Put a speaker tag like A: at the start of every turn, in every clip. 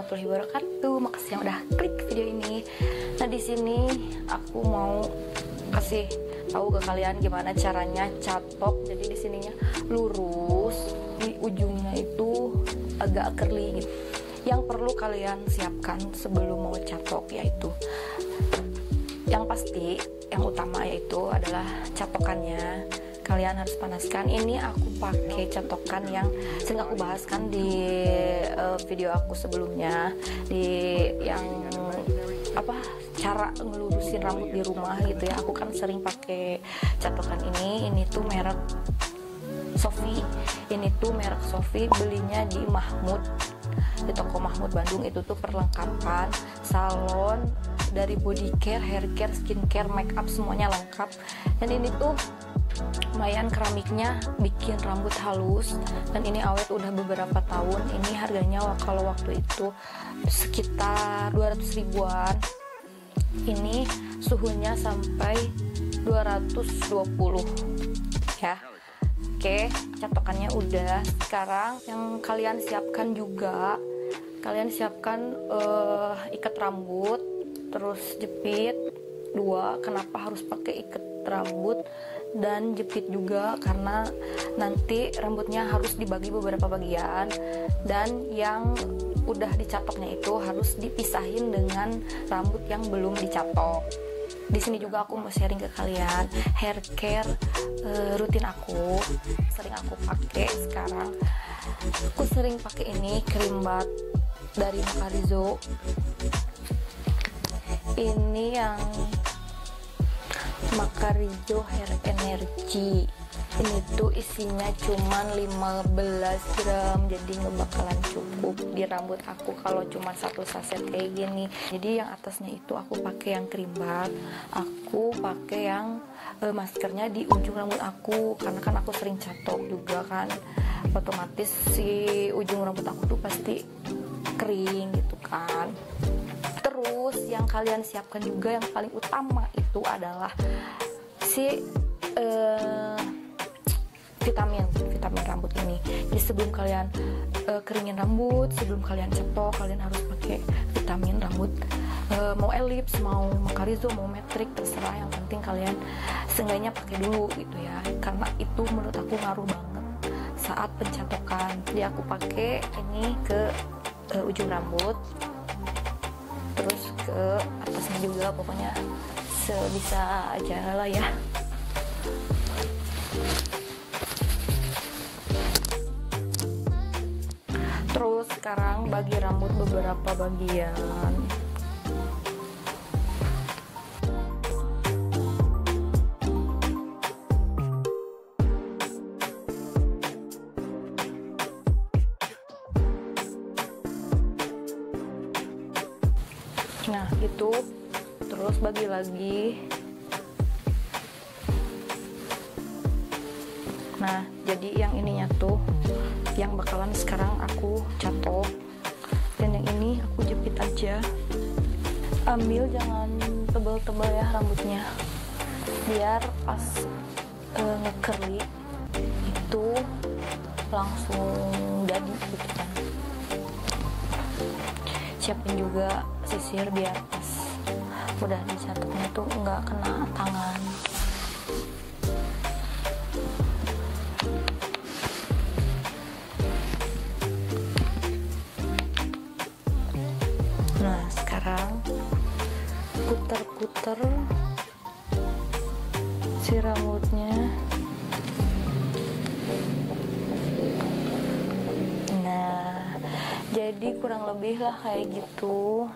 A: warahmatullahi wabarakatuh. Makasih yang udah klik video ini. Nah, di sini aku mau kasih tahu ke kalian gimana caranya catok. Jadi di sininya lurus, di ujungnya itu agak curly gitu. Yang perlu kalian siapkan sebelum mau catok yaitu yang pasti, yang utama yaitu adalah catokannya. Kalian harus panaskan. Ini aku pakai catokan yang sering aku bahaskan di video aku sebelumnya, di yang cara ngelurusin rambut di rumah gitu ya. Aku kan sering pakai catokan ini. Ini tuh merek Sofi. Ini tuh merek Sofi, belinya di Mahmud, di toko Mahmud Bandung. Itu tuh perlengkapan salon dari body care, hair care, skin care, make up, semuanya lengkap. Dan ini tuh lumayan, keramiknya bikin rambut halus, dan ini awet udah beberapa tahun. Ini harganya kalau waktu itu sekitar 200 ribuan. Ini suhunya sampai 220 ya. Oke, catokannya udah. Sekarang yang kalian siapkan juga, kalian siapkan ikat rambut, terus jepit 2. Kenapa harus pakai ikat rambut dan jepit juga? Karena nanti rambutnya harus dibagi beberapa bagian, dan yang udah dicatoknya itu harus dipisahin dengan rambut yang belum dicatok. Di sini juga aku mau sharing ke kalian hair care rutin aku, sering aku pakai sekarang. Aku sering pakai ini krim bat dari Macarizo. Ini yang Macarizo Hair Energy. Ini tuh isinya cuman 15 gram, jadi nggak bakalan cukup di rambut aku kalau cuma satu saset kayak gini. Jadi yang atasnya itu aku pakai yang krim bat, aku pakai yang maskernya di ujung rambut aku, karena kan aku sering catok juga kan, otomatis si ujung rambut aku tuh pasti kering gitu kan. Terus yang kalian siapkan juga yang paling utama itu adalah si vitamin rambut ini. Jadi sebelum kalian keringin rambut, sebelum kalian cetok, kalian harus pakai vitamin rambut. Mau elips, mau Macarizo, mau metrik, terserah. Yang penting kalian seenggaknya pakai dulu gitu ya, karena itu menurut aku ngaruh banget saat pencatokan. Jadi aku pakai ini ke ujung rambut, terus ke atasnya juga, pokoknya sebisa aja lah ya. Terus sekarang bagi rambut beberapa bagian. Nah itu, terus bagi lagi. Nah jadi yang ininya tuh yang bakalan sekarang aku catok, dan yang ini aku jepit aja. Ambil jangan tebal-tebal ya rambutnya, biar pas nge-curly itu langsung jadi gitu kan. Siapin juga sisir biar pas udah dicatoknya tuh nggak kena tangan. Nah sekarang putar-putar si rambutnya. Nah jadi kurang lebih lah kayak gitu.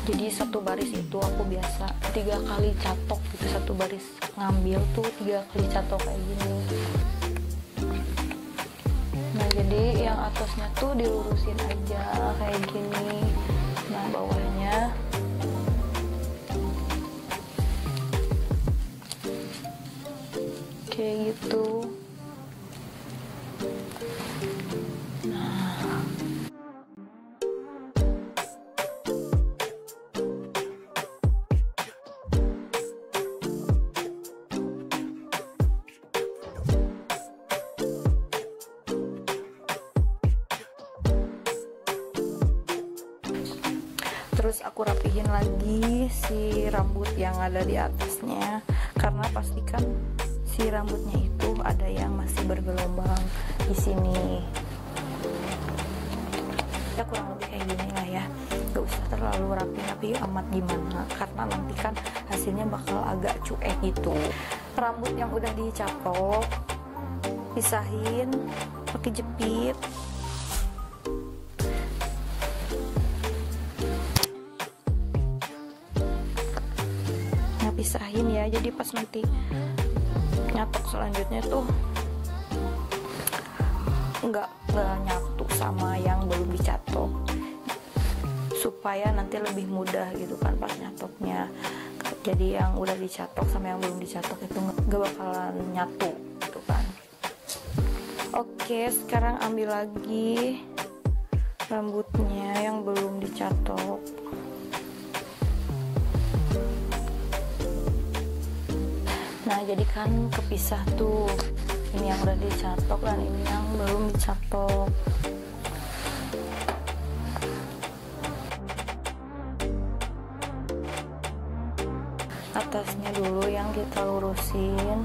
A: Jadi satu baris itu aku biasa 3 kali catok gitu, satu baris ngambil tuh 3 kali catok kayak gini. Nah jadi yang atasnya tuh dilurusin aja kayak gini. Nah bawahnya kayak gitu. Nah Terus aku rapihin lagi si rambut yang ada di atasnya, karena pastikan si rambutnya itu ada yang masih bergelombang di sini. Ya kurang lebih kayak gini lah ya, gak usah terlalu rapi-rapi amat gimana, karena nanti kan hasilnya bakal agak cuek gitu. Rambut yang udah dicatok pisahin pakai jepit. Nah, pisahin ya, jadi pas nanti nyatok selanjutnya tuh nggak nyatu sama yang belum dicatok, supaya nanti lebih mudah gitu kan pas nyatoknya. Jadi yang udah dicatok sama yang belum dicatok itu nggak bakalan nyatu gitu kan. Oke, sekarang ambil lagi rambutnya yang belum dicatok. Nah, jadi kan kepisah tuh, ini yang udah dicatok dan ini yang belum dicatok. Atasnya dulu yang kita lurusin.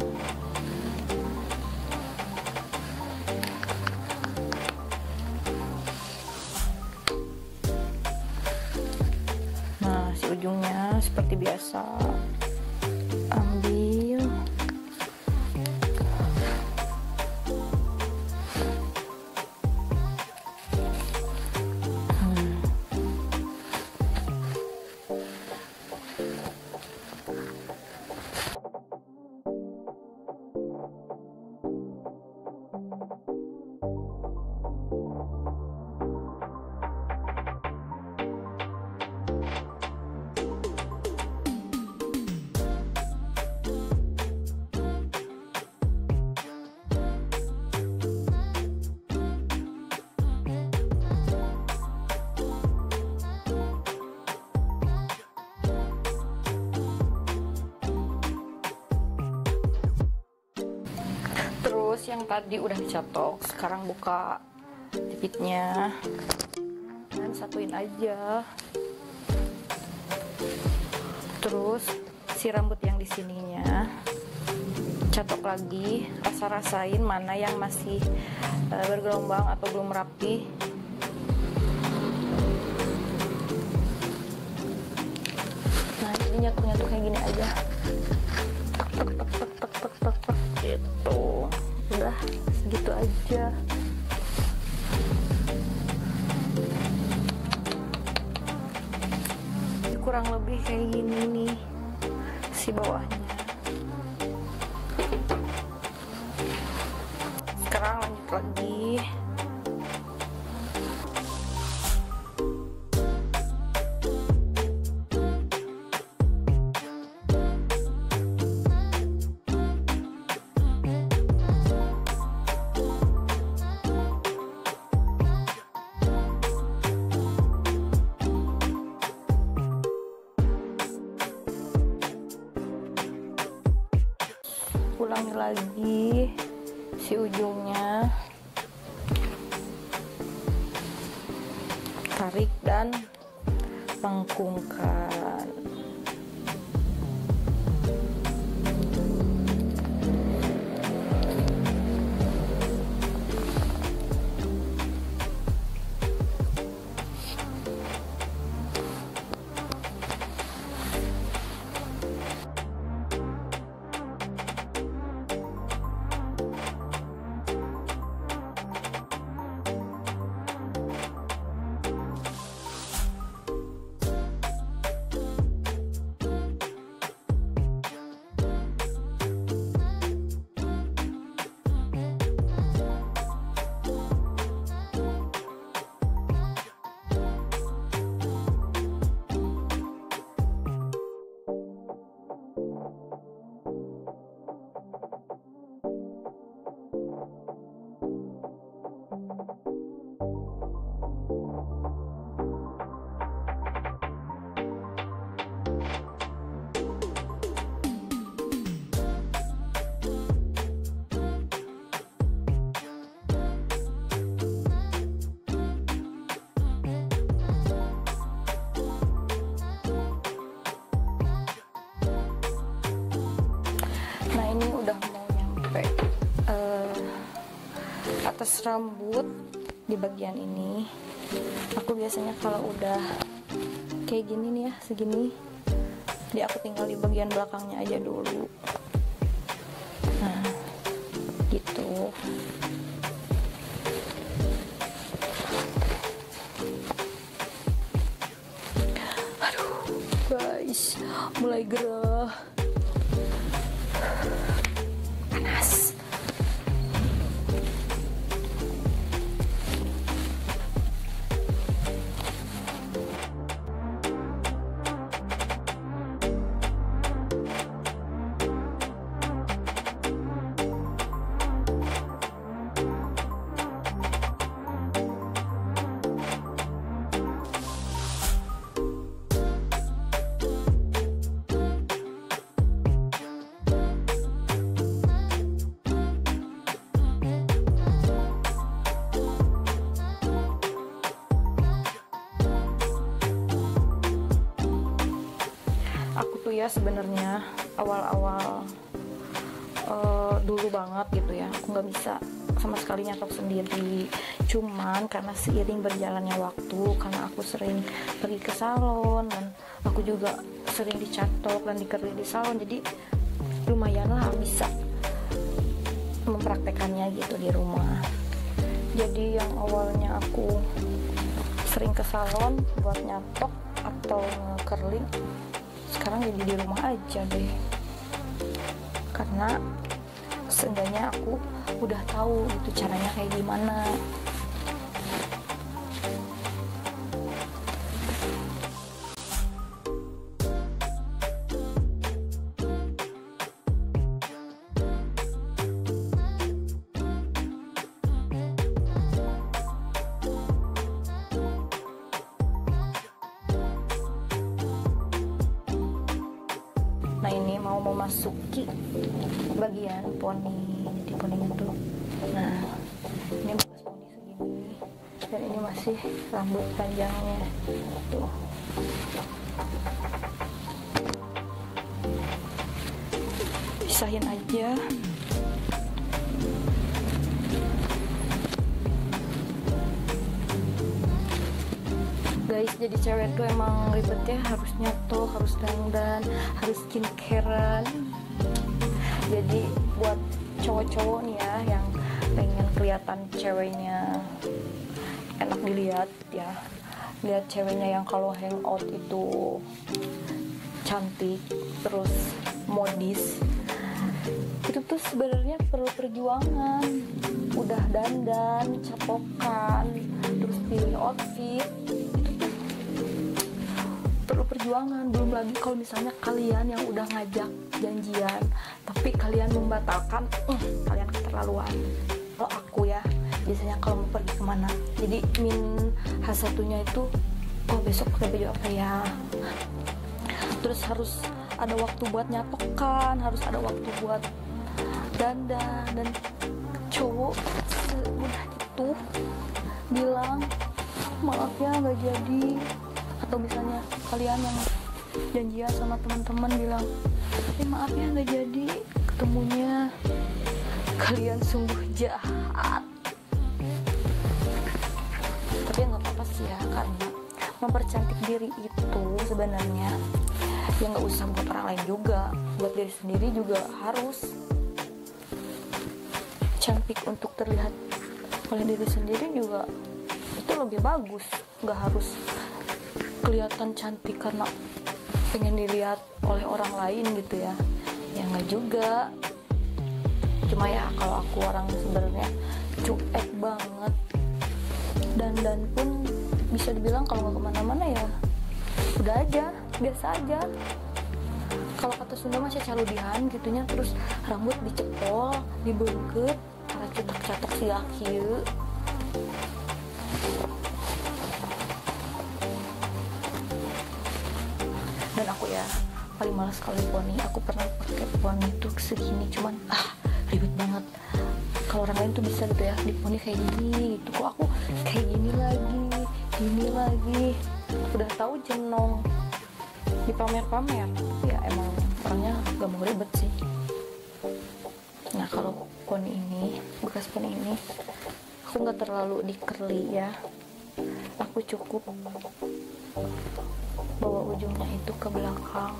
A: Nah, si ujungnya seperti biasa ambil. Terus yang tadi udah dicatok, sekarang buka jepitnya dan satuin aja. Terus si rambut yang di sininya catok lagi, rasa-rasain mana yang masih bergelombang atau belum rapi. Nah, ini nyatu-nyatu kayak gini aja. Gitu, udah segitu aja. Kurang lebih kayak gini nih si bawahnya. Sekarang lanjut lagi. Ulangi lagi si ujungnya, tarik dan lengkungkan. rambut di bagian ini. Aku biasanya kalau udah kayak gini nih ya, segini, jadi aku tinggal di bagian belakangnya aja dulu. Nah gitu. Aduh guys, mulai gerah, panas. Aku tuh ya sebenarnya awal-awal dulu banget gitu ya, aku nggak bisa sama sekali nyatok sendiri. Cuman karena seiring berjalannya waktu, karena aku sering pergi ke salon dan aku juga sering dicatok dan dikerja di salon, jadi lumayan lah bisa mempraktekannya gitu di rumah. Jadi yang awalnya aku sering ke salon buat nyatok atau curling, sekarang jadi di rumah aja deh, karena seenggaknya aku udah tahu gitu caranya kayak gimana. Nah ini mau memasuki bagian poni, di poninya tuh. Nah ini bekas poni segini, dan ini masih rambut panjangnya tuh. Pisahin aja. Guys, jadi cewek tuh emang ribet ya, harus nyatok, harus dandan, harus skincarean. Jadi buat cowok-cowok nih ya yang pengen kelihatan ceweknya enak dilihat ya, lihat ceweknya yang kalau hangout itu cantik terus modis, itu tuh sebenarnya perlu perjuangan. Udah dandan, catokan, terus pilih outfit, perlu perjuangan. Belum lagi kalau misalnya kalian yang udah ngajak janjian tapi kalian membatalkan, kalian keterlaluan. Kalau aku ya biasanya kalau mau pergi kemana, jadi H1-nya itu besok pakai baju apa ya, terus harus ada waktu buat nyatokan, harus ada waktu buat dandan. Dan cowok semudah itu bilang maaf ya nggak jadi, atau misalnya kalian yang janjian sama teman-teman bilang maaf ya nggak jadi ketemunya, kalian sungguh jahat. Tapi nggak apa-apa sih ya, karena mempercantik diri itu sebenarnya ya nggak usah buat orang lain juga, buat diri sendiri juga harus cantik. Untuk terlihat oleh diri sendiri juga itu lebih bagus, nggak harus kelihatan cantik karena pengen dilihat oleh orang lain gitu ya, ya nggak juga. Cuma ya kalau aku orang sebenarnya cuek banget, dan pun bisa dibilang kalau nggak kemana-mana ya udah aja, biasa aja. Kalau kata Sunda masih caludihan gitunya, terus rambut dicepol, dibengket, karena cetak-cetak si laki. Dan aku ya paling malas sekali poni. Aku pernah pakai poni tuh segini, cuman ribet banget. Kalau orang lain tuh bisa gitu ya, di poni kayak gini gitu, kok aku kayak gini lagi. Udah tahu jenong dipamer-pamer, ya emang orangnya gak mau ribet sih. Nah kalau poni ini, bekas poni ini aku nggak terlalu di curly ya, aku cukup bawa ujungnya itu ke belakang.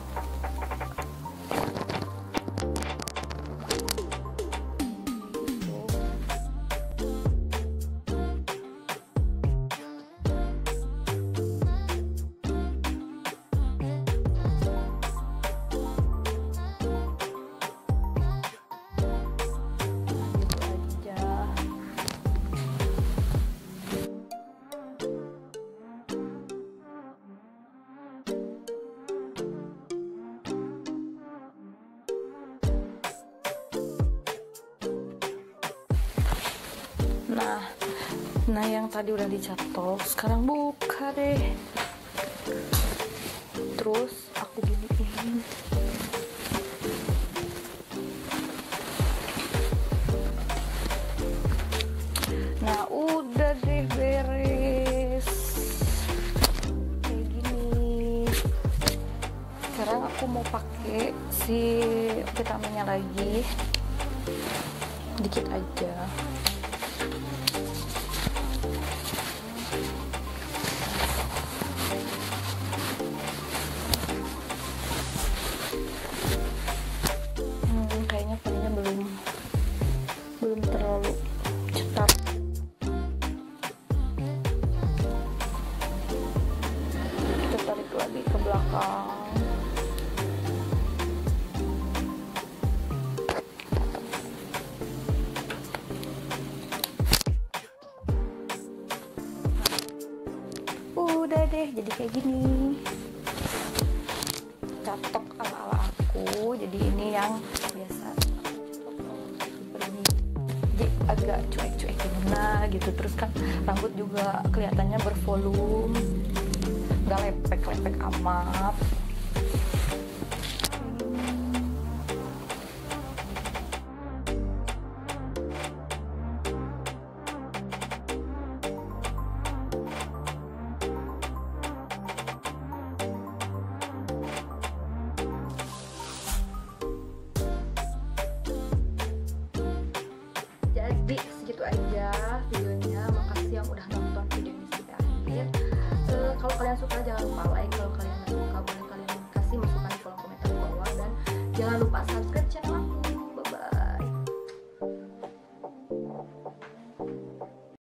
A: Nah yang tadi udah dicatok, sekarang buka deh. Terus aku giniin. Nah udah deh beres kayak gini. Sekarang aku mau pakai si vitaminnya lagi, dikit aja. Kayaknya palingnya belum terlalu cetar. Kita tarik lagi ke belakang. Udah deh, jadi kayak gini. Catok ala-ala aku. Jadi ini yang biasa. Jadi agak cuek-cuek gimana gitu. Terus kan rambut juga kelihatannya bervolume, nggak lepek-lepek amat. Jadi segitu aja videonya. Makasih yang udah nonton video ini sampai akhir. Kalau kalian suka jangan lupa like, kalau kalian nggak suka boleh kalian kasih masukan di kolom komentar di bawah, dan jangan lupa subscribe